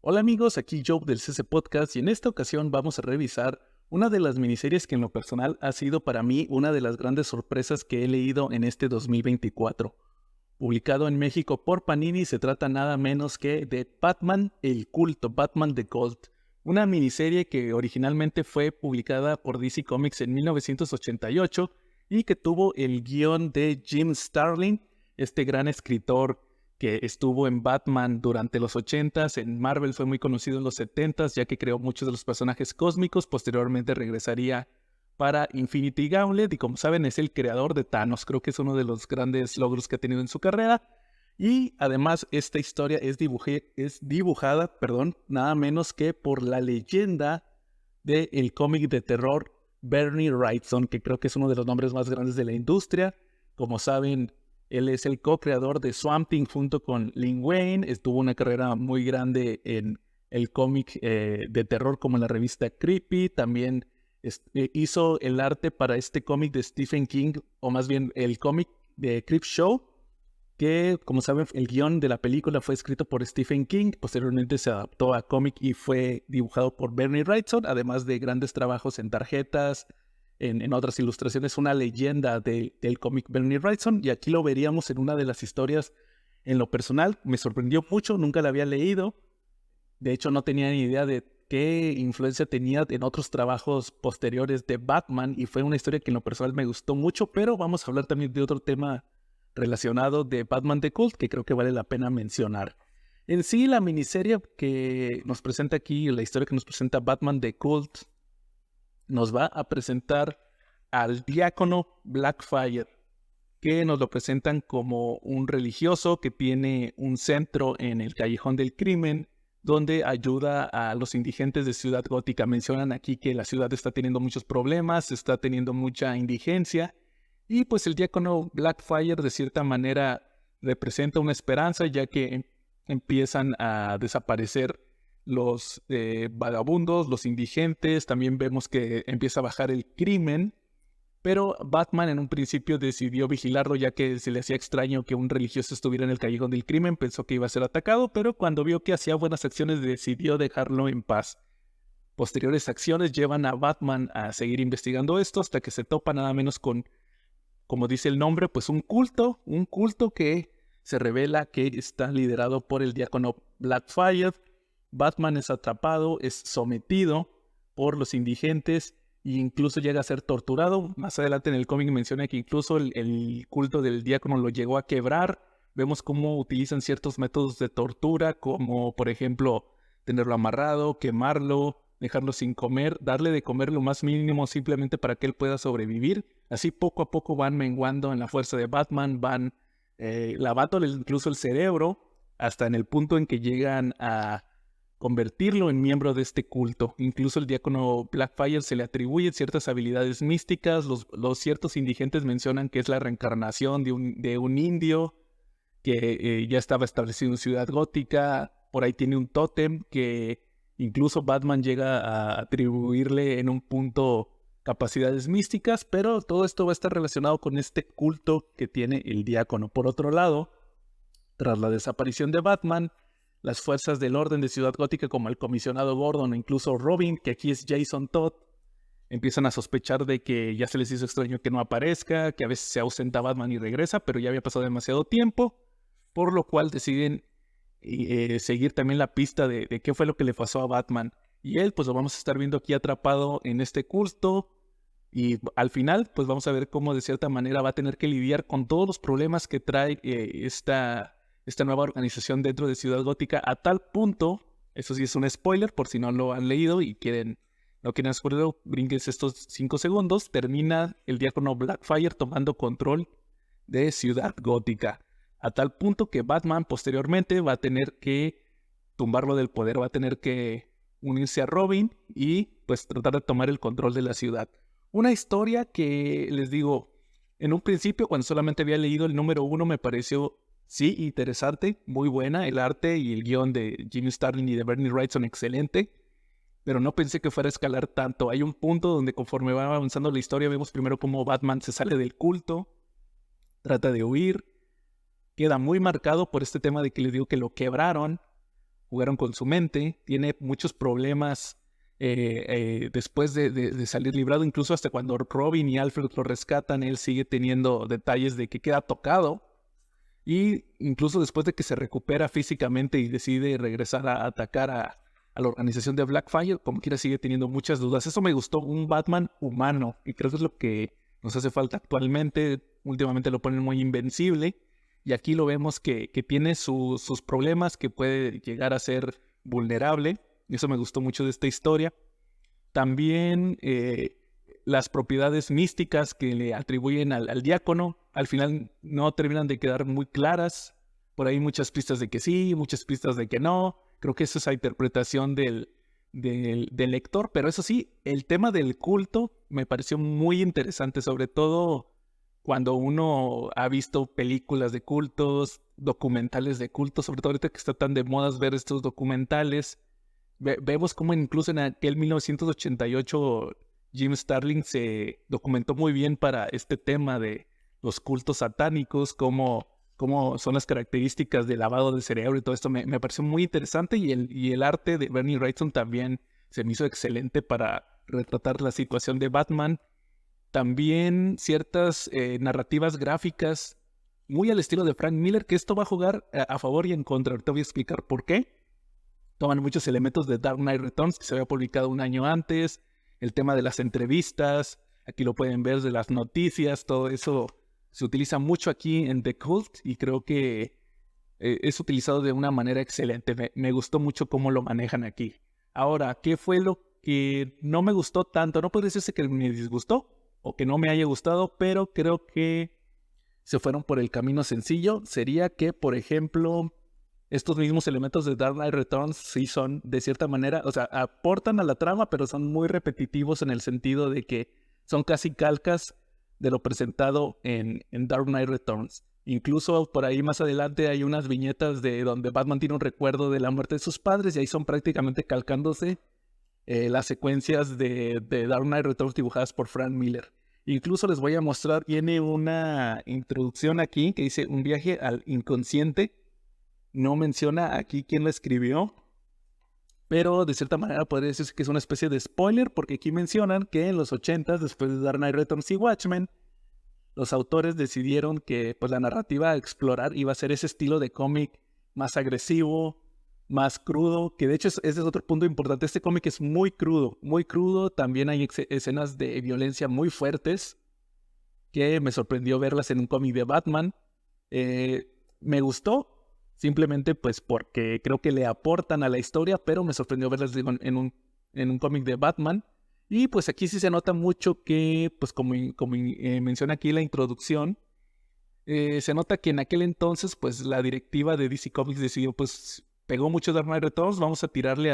Hola amigos, aquí Joe del CC Podcast y en esta ocasión vamos a revisar una de las miniseries que en lo personal ha sido para mí una de las grandes sorpresas que he leído en este 2024. Publicado en México por Panini, se trata nada menos que de Batman el culto, Batman the Cult, una miniserie que originalmente fue publicada por DC Comics en 1988 y que tuvo el guión de Jim Starlin, este gran escritor que estuvo en Batman durante los 80s, en Marvel fue muy conocido en los 70s, ya que creó muchos de los personajes cósmicos, posteriormente regresaría para Infinity Gauntlet, y como saben es el creador de Thanos, creo que es uno de los grandes logros que ha tenido en su carrera, y además esta historia es dibujada, nada menos que por la leyenda del cómic de terror Bernie Wrightson, que creo que es uno de los nombres más grandes de la industria. Como saben, él es el co-creador de Swamp Thing junto con Lin Wayne. Estuvo una carrera muy grande en el cómic de terror como en la revista Creepy. También hizo el arte para este cómic de Stephen King, o más bien el cómic de Creepshow, que como saben el guión de la película fue escrito por Stephen King, posteriormente se adaptó a cómic y fue dibujado por Bernie Wrightson, además de grandes trabajos en tarjetas, en otras ilustraciones, una leyenda del cómic Bernie Wrightson, y aquí lo veríamos en una de las historias. En lo personal me sorprendió mucho, nunca la había leído, de hecho no tenía ni idea de qué influencia tenía en otros trabajos posteriores de Batman, y fue una historia que en lo personal me gustó mucho, pero vamos a hablar también de otro tema relacionado de Batman The Cult que creo que vale la pena mencionar. En sí, la miniserie que nos presenta aquí, la historia que nos presenta Batman The Cult, nos va a presentar al diácono Blackfire, que nos lo presentan como un religioso que tiene un centro en el Callejón del Crimen, donde ayuda a los indigentes de Ciudad Gótica. Mencionan aquí que la ciudad está teniendo muchos problemas, está teniendo mucha indigencia, y pues el diácono Blackfire de cierta manera representa una esperanza, ya que empiezan a desaparecer los vagabundos, los indigentes. También vemos que empieza a bajar el crimen, pero Batman en un principio decidió vigilarlo, ya que se le hacía extraño que un religioso estuviera en el callejón del crimen, pensó que iba a ser atacado, pero cuando vio que hacía buenas acciones decidió dejarlo en paz. Posteriores acciones llevan a Batman a seguir investigando esto hasta que se topa nada menos con, como dice el nombre, pues un culto que se revela que está liderado por el diácono Blackfire. Batman es atrapado, es sometido por los indigentes e incluso llega a ser torturado. Más adelante en el cómic menciona que incluso el culto del diácono lo llegó a quebrar. Vemos cómo utilizan ciertos métodos de tortura, como por ejemplo tenerlo amarrado, quemarlo, dejarlo sin comer, darle de comer lo más mínimo simplemente para que él pueda sobrevivir. Así poco a poco van menguando en la fuerza de Batman, van lavándole incluso el cerebro, hasta en el punto en que llegan a convertirlo en miembro de este culto. Incluso el diácono Blackfire se le atribuyen ciertas habilidades místicas. Los ciertos indigentes mencionan que es la reencarnación de un indio que ya estaba establecido en Ciudad Gótica. Por ahí tiene un tótem que incluso Batman llega a atribuirle en un punto capacidades místicas, pero todo esto va a estar relacionado con este culto que tiene el diácono. Por otro lado, tras la desaparición de Batman, las fuerzas del orden de Ciudad Gótica, como el comisionado Gordon o incluso Robin, que aquí es Jason Todd, empiezan a sospechar de que ya se les hizo extraño que no aparezca, que a veces se ausenta Batman y regresa, pero ya había pasado demasiado tiempo, por lo cual deciden seguir también la pista de qué fue lo que le pasó a Batman. Y él, pues lo vamos a estar viendo aquí atrapado en este culto, y al final, pues vamos a ver cómo de cierta manera va a tener que lidiar con todos los problemas que trae esta nueva organización dentro de Ciudad Gótica, a tal punto, eso sí es un spoiler por si no lo han leído y no quieren spoilerlo, brínquense estos 5 segundos, termina el diácono Blackfire tomando control de Ciudad Gótica, a tal punto que Batman posteriormente va a tener que tumbarlo del poder, va a tener que unirse a Robin y pues tratar de tomar el control de la ciudad. Una historia que, les digo, en un principio cuando solamente había leído el número 1 me pareció, sí, interesante, muy buena, el arte y el guión de Jim Starlin y de Bernie Wrightson excelente, pero no pensé que fuera a escalar tanto. Hay un punto donde conforme va avanzando la historia vemos primero cómo Batman se sale del culto, trata de huir, queda muy marcado por este tema de que les digo que lo quebraron, jugaron con su mente, tiene muchos problemas después de salir librado, incluso hasta cuando Robin y Alfred lo rescatan, él sigue teniendo detalles de que queda tocado, y incluso después de que se recupera físicamente y decide regresar a atacar a la organización de Blackfire, como quiera sigue teniendo muchas dudas. Eso me gustó, un Batman humano, y creo que es lo que nos hace falta actualmente. Últimamente lo ponen muy invencible, y aquí lo vemos que tiene sus problemas, que puede llegar a ser vulnerable, y eso me gustó mucho de esta historia. También las propiedades místicas que le atribuyen al diácono, al final no terminan de quedar muy claras. Por ahí muchas pistas de que sí, muchas pistas de que no. Creo que es esa interpretación del lector, pero eso sí, el tema del culto me pareció muy interesante, sobre todo cuando uno ha visto películas de cultos, documentales de cultos, sobre todo ahorita que está tan de moda ver estos documentales. Vemos cómo incluso en aquel 1988 Jim Starlin se documentó muy bien para este tema de los cultos satánicos, cómo son las características del lavado de cerebro y todo esto. Me pareció muy interesante, y el arte de Bernie Wrightson también se me hizo excelente para retratar la situación de Batman. También ciertas narrativas gráficas muy al estilo de Frank Miller, que esto va a jugar a favor y en contra. Ahorita voy a explicar por qué. Toman muchos elementos de Dark Knight Returns, que se había publicado un año antes, el tema de las entrevistas, aquí lo pueden ver, de las noticias, todo eso se utiliza mucho aquí en The Cult, y creo que es utilizado de una manera excelente. Me gustó mucho cómo lo manejan aquí. Ahora, ¿qué fue lo que no me gustó tanto? No puede decirse que me disgustó o que no me haya gustado, pero creo que se fueron por el camino sencillo. Sería que, por ejemplo, estos mismos elementos de Dark Knight Returns sí son, de cierta manera, o sea, aportan a la trama, pero son muy repetitivos en el sentido de que son casi calcas de lo presentado en Dark Knight Returns. Incluso por ahí más adelante hay unas viñetas de donde Batman tiene un recuerdo de la muerte de sus padres, y ahí son prácticamente calcándose las secuencias de Dark Knight Returns dibujadas por Frank Miller. Incluso les voy a mostrar, viene una introducción aquí que dice un viaje al inconsciente. No menciona aquí quién la escribió, pero de cierta manera podría decirse que es una especie de spoiler, porque aquí mencionan que en los 80s, después de Dark Knight Returns y Watchmen, los autores decidieron que pues, la narrativa a explorar iba a ser ese estilo de cómic más agresivo, más crudo, que de hecho ese es otro punto importante. Este cómic es muy crudo. También hay escenas de violencia muy fuertes, que me sorprendió verlas en un cómic de Batman. Me gustó, simplemente pues porque creo que le aportan a la historia, pero me sorprendió verlas, digo, en un cómic de Batman. Y pues aquí sí se nota mucho que, pues como menciona aquí la introducción, se nota que en aquel entonces pues la directiva de DC Comics decidió, pues pegó mucho Dark Knight Returns, vamos a tirarle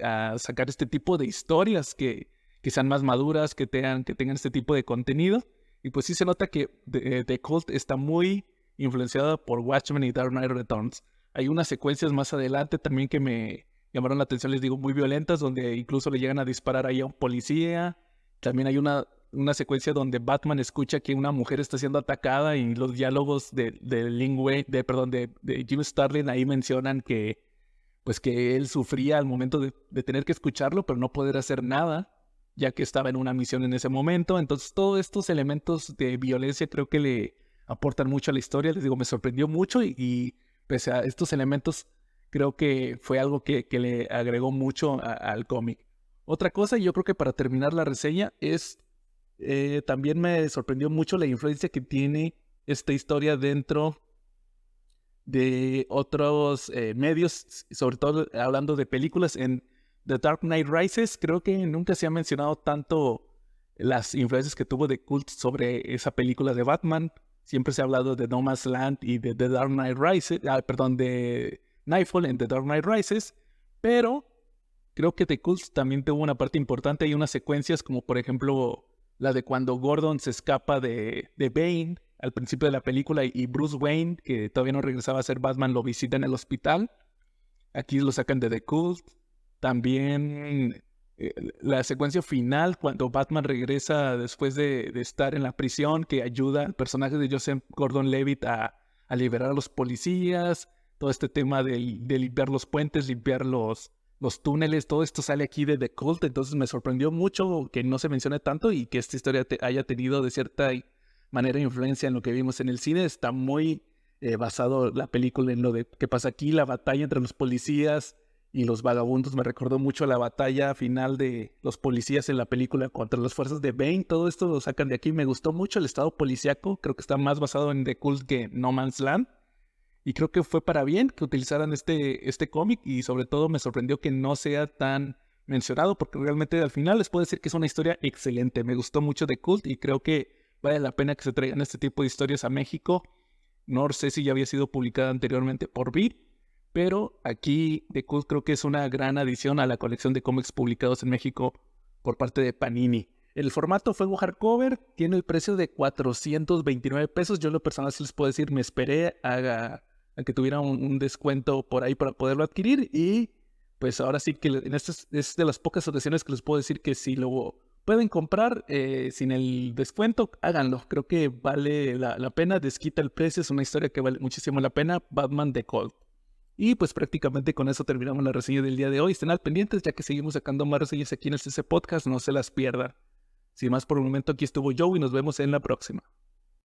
a sacar este tipo de historias que sean más maduras, que tengan este tipo de contenido. Y pues sí se nota que The Cult está muy influenciada por Watchmen y Dark Knight Returns. Hay unas secuencias más adelante también que me llamaron la atención, les digo, muy violentas, donde incluso le llegan a disparar ahí a un policía. También hay una secuencia donde Batman escucha que una mujer está siendo atacada, y los diálogos de Jim Starlin ahí mencionan que pues que él sufría al momento de tener que escucharlo, pero no poder hacer nada, ya que estaba en una misión en ese momento. Entonces todos estos elementos de violencia creo que le aportan mucho a la historia. Les digo, me sorprendió mucho, y pese a estos elementos creo que fue algo que le agregó mucho al cómic. Otra cosa, y yo creo que para terminar la reseña, es también me sorprendió mucho la influencia que tiene esta historia dentro de otros medios, sobre todo hablando de películas. En The Dark Knight Rises creo que nunca se ha mencionado tanto las influencias que tuvo The Cult sobre esa película de Batman. Siempre se ha hablado de No Man's Land y de The Dark Knight Rises, de Nightfall en The Dark Knight Rises, pero creo que The Cult también tuvo una parte importante. Hay unas secuencias como por ejemplo la de cuando Gordon se escapa de Bane al principio de la película, y Bruce Wayne, que todavía no regresaba a ser Batman, lo visita en el hospital. Aquí lo sacan de The Cult. También la secuencia final cuando Batman regresa después de estar en la prisión, que ayuda al personaje de Joseph Gordon-Levitt a liberar a los policías. todo este tema de limpiar los puentes, limpiar los túneles, todo esto sale aquí de The Cult, entonces me sorprendió mucho que no se mencione tanto y que esta historia haya tenido de cierta manera influencia en lo que vimos en el cine. Está muy basado la película en lo de que pasa aquí, la batalla entre los policías y los vagabundos. Me recordó mucho la batalla final de los policías en la película contra las fuerzas de Bane. Todo esto lo sacan de aquí. Me gustó mucho el estado policíaco. Creo que está más basado en The Cult que No Man's Land. Y creo que fue para bien que utilizaran este cómic y sobre todo me sorprendió que no sea tan mencionado porque realmente al final les puedo decir que es una historia excelente. Me gustó mucho The Cult y creo que vale la pena que se traigan este tipo de historias a México. No sé si ya había sido publicada anteriormente por Vid, pero aquí The Cult creo que es una gran adición a la colección de cómics publicados en México por parte de Panini. El formato fue hardcover, tiene el precio de 429 pesos. Yo en lo personal sí les puedo decir, me esperé a que tuviera un descuento por ahí para poderlo adquirir y pues ahora sí que en estas es de las pocas ocasiones que les puedo decir que si lo pueden comprar sin el descuento, háganlo. Creo que vale la pena, desquita el precio, es una historia que vale muchísimo la pena, Batman The Cult. Y pues prácticamente con eso terminamos la reseña del día de hoy. Estén al pendientes ya que seguimos sacando más reseñas aquí en el CC Podcast, no se las pierdan. Sin más por el momento, aquí estuvo Joe y nos vemos en la próxima.